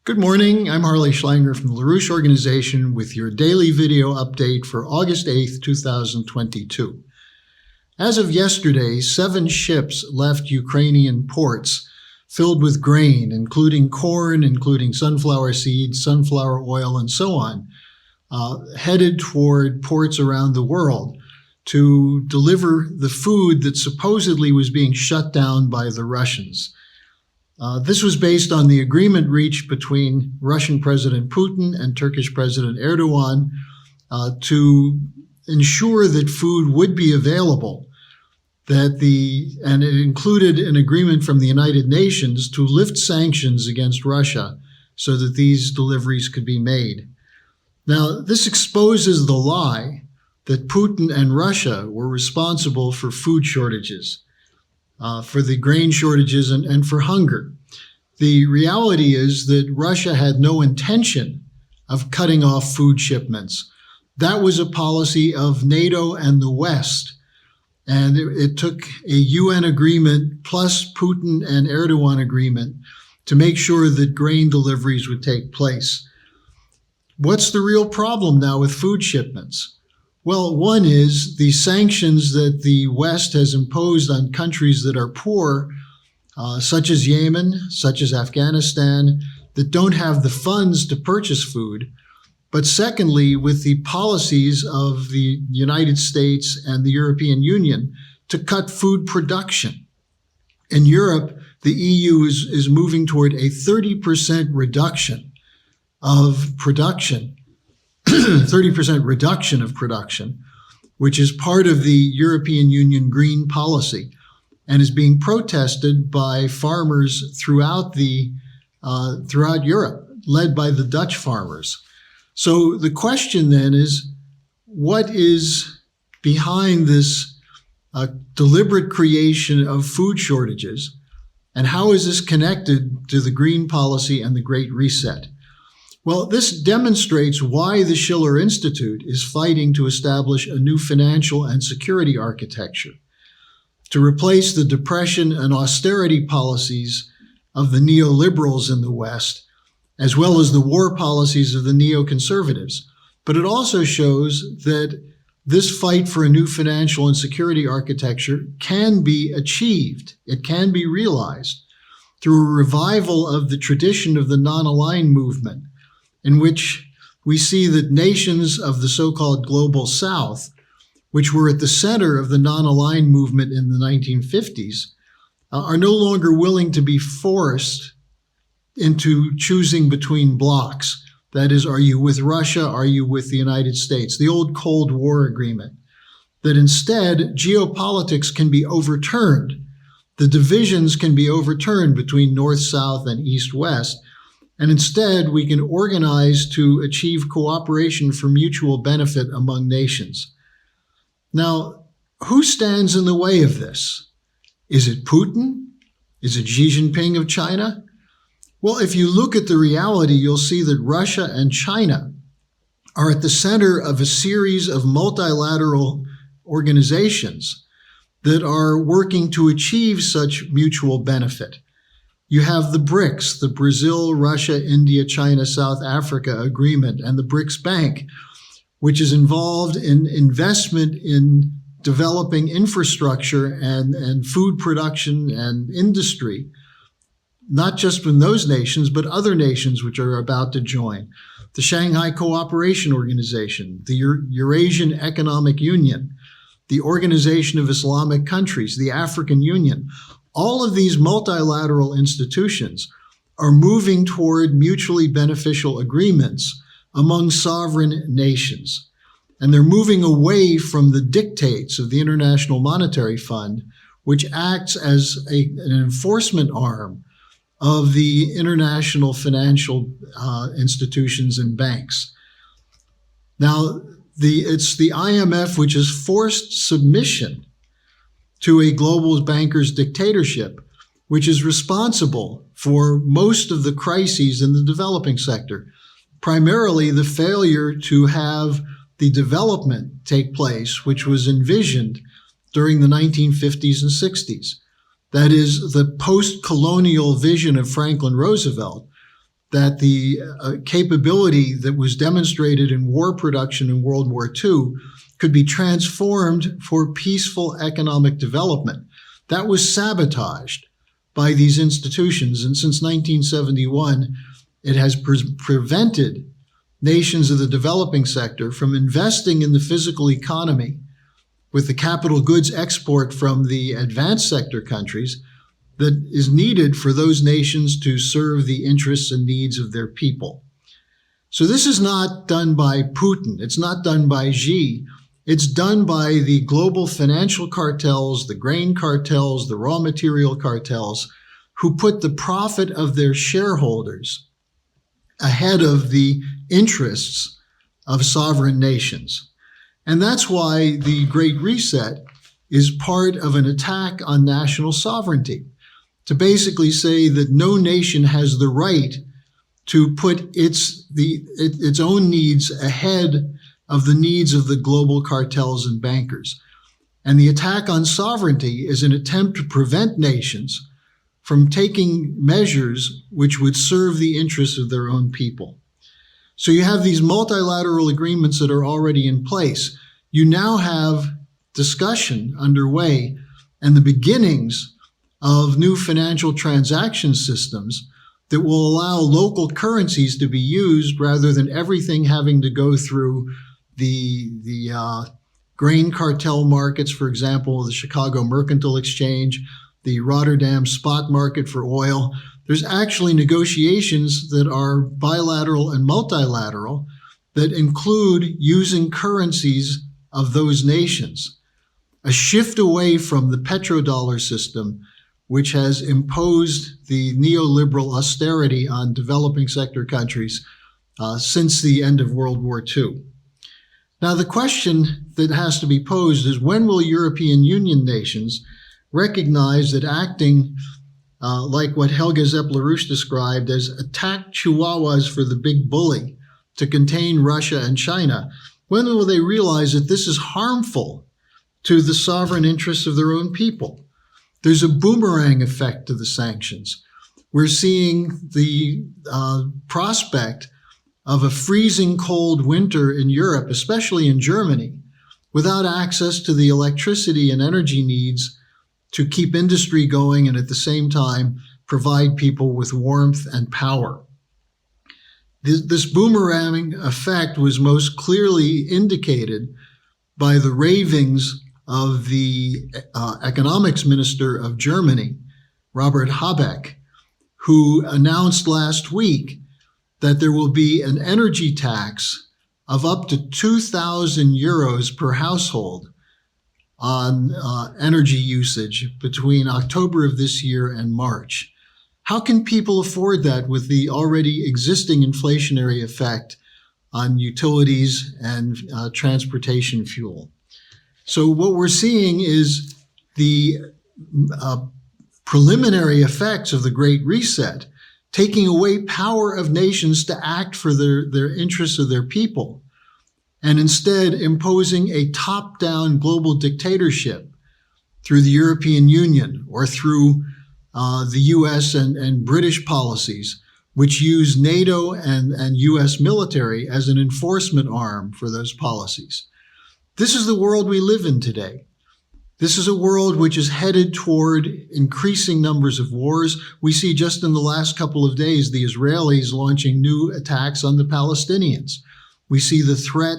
Good morning, I'm Harley Schlanger from the LaRouche Organization with your daily video update for August 8th, 2022. As of yesterday, 7 ships left Ukrainian ports filled with grain, including corn, including sunflower seeds, sunflower oil, and so on, headed toward ports around the world to deliver the food that supposedly was being shut down by the Russians. This was based on the agreement reached between Russian President Putin and Turkish President Erdogan to ensure that food would be available, and it included an agreement from the United Nations to lift sanctions against Russia so that these deliveries could be made. Now, this exposes the lie that Putin and Russia were responsible for food shortages. For the grain shortages and for hunger. The reality is that Russia had no intention of cutting off food shipments. That was a policy of NATO and the West. And it took a UN agreement plus Putin and Erdogan agreement to make sure that grain deliveries would take place. What's the real problem now with food shipments? Well, one is the sanctions that the West has imposed on countries that are poor, such as Yemen, such as Afghanistan, that don't have the funds to purchase food. But secondly, with the policies of the United States and the European Union to cut food production. In Europe, the EU is moving toward a 30% reduction of production. 30% reduction of production, which is part of the European Union green policy and is being protested by farmers throughout Europe, led by the Dutch farmers. So the question then is, what is behind this deliberate creation of food shortages, and how is this connected to the green policy and the Great Reset? Well, this demonstrates why the Schiller Institute is fighting to establish a new financial and security architecture to replace the depression and austerity policies of the neoliberals in the West, as well as the war policies of the neoconservatives. But it also shows that this fight for a new financial and security architecture can be achieved. It can be realized through a revival of the tradition of the non-aligned movement, in which we see that nations of the so-called Global South, which were at the center of the non-aligned movement in the 1950s, are no longer willing to be forced into choosing between blocs. That is, are you with Russia? Are you with the United States? The old Cold War agreement. That instead, geopolitics can be overturned. The divisions can be overturned between North, South, and East, West. And instead, we can organize to achieve cooperation for mutual benefit among nations. Now, who stands in the way of this? Is it Putin? Is it Xi Jinping of China? Well, if you look at the reality, you'll see that Russia and China are at the center of a series of multilateral organizations that are working to achieve such mutual benefit. You have the BRICS, the Brazil, Russia, India, China, South Africa agreement, and the BRICS Bank, which is involved in investment in developing infrastructure and food production and industry, not just in those nations, but other nations which are about to join. The Shanghai Cooperation Organization, the Eurasian Economic Union, the Organization of Islamic Countries, the African Union. All of these multilateral institutions are moving toward mutually beneficial agreements among sovereign nations. And they're moving away from the dictates of the International Monetary Fund, which acts as an enforcement arm of the international financial institutions and banks. Now, it's the IMF which has forced submission to a global banker's dictatorship, which is responsible for most of the crises in the developing sector, primarily the failure to have the development take place, which was envisioned during the 1950s and 60s. That is, the post-colonial vision of Franklin Roosevelt that the capability that was demonstrated in war production in World War II could be transformed for peaceful economic development. That was sabotaged by these institutions. And since 1971, it has prevented nations of the developing sector from investing in the physical economy with the capital goods export from the advanced sector countries that is needed for those nations to serve the interests and needs of their people. So this is not done by Putin. It's not done by Xi. It's done by the global financial cartels, the grain cartels, the raw material cartels, who put the profit of their shareholders ahead of the interests of sovereign nations. And that's why the Great Reset is part of an attack on national sovereignty, to basically say that no nation has the right to put its own needs ahead of the needs of the global cartels and bankers. And the attack on sovereignty is an attempt to prevent nations from taking measures which would serve the interests of their own people. So you have these multilateral agreements that are already in place. You now have discussion underway and the beginnings of new financial transaction systems that will allow local currencies to be used rather than everything having to go through the grain cartel markets, for example, the Chicago Mercantile Exchange, the Rotterdam spot market for oil. There's actually negotiations that are bilateral and multilateral that include using currencies of those nations. A shift away from the petrodollar system, which has imposed the neoliberal austerity on developing sector countries since the end of World War II. Now, the question that has to be posed is, when will European Union nations recognize that acting like what Helga Zepp-LaRouche described as attack chihuahuas for the big bully to contain Russia and China, when will they realize that this is harmful to the sovereign interests of their own people? There's a boomerang effect to the sanctions. We're seeing the prospect of a freezing cold winter in Europe, especially in Germany, without access to the electricity and energy needs to keep industry going and at the same time provide people with warmth and power. This boomerang effect was most clearly indicated by the ravings of the economics minister of Germany, Robert Habeck, who announced last week that there will be an energy tax of up to 2,000 euros per household on energy usage between October of this year and March. How can people afford that with the already existing inflationary effect on utilities and transportation fuel? So what we're seeing is the preliminary effects of the Great Reset, taking away power of nations to act for their interests of their people, and instead imposing a top-down global dictatorship through the European Union or through the US and British policies, which use NATO and US military as an enforcement arm for those policies. This is the world we live in today. This is a world which is headed toward increasing numbers of wars. We see just in the last couple of days the Israelis launching new attacks on the Palestinians. We see the threat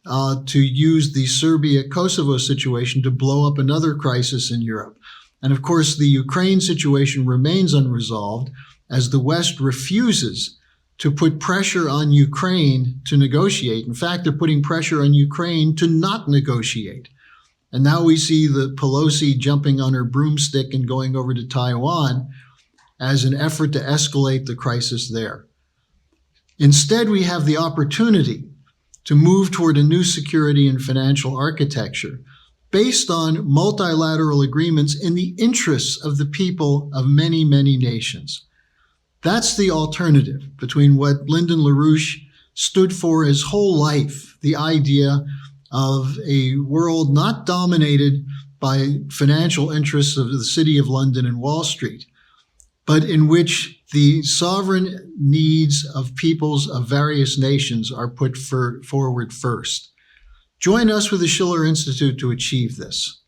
to use the Serbia-Kosovo situation to blow up another crisis in Europe. And of course, the Ukraine situation remains unresolved as the West refuses to put pressure on Ukraine to negotiate. In fact, they're putting pressure on Ukraine to not negotiate. And now we see the Pelosi jumping on her broomstick and going over to Taiwan as an effort to escalate the crisis there. Instead, we have the opportunity to move toward a new security and financial architecture based on multilateral agreements in the interests of the people of many, many nations. That's the alternative between what Lyndon LaRouche stood for his whole life, the idea of a world not dominated by financial interests of the City of London and Wall Street, but in which the sovereign needs of peoples of various nations are put forward first. Join us with the Schiller Institute to achieve this.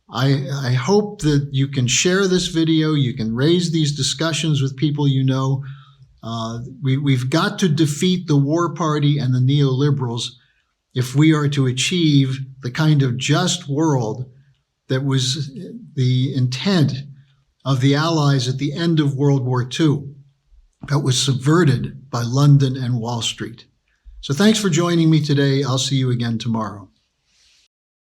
I hope that you can share this video, you can raise these discussions with people you know. We've got to defeat the war party and the neoliberals if we are to achieve the kind of just world that was the intent of the Allies at the end of World War II, that was subverted by London and Wall Street. So thanks for joining me today. I'll see you again tomorrow.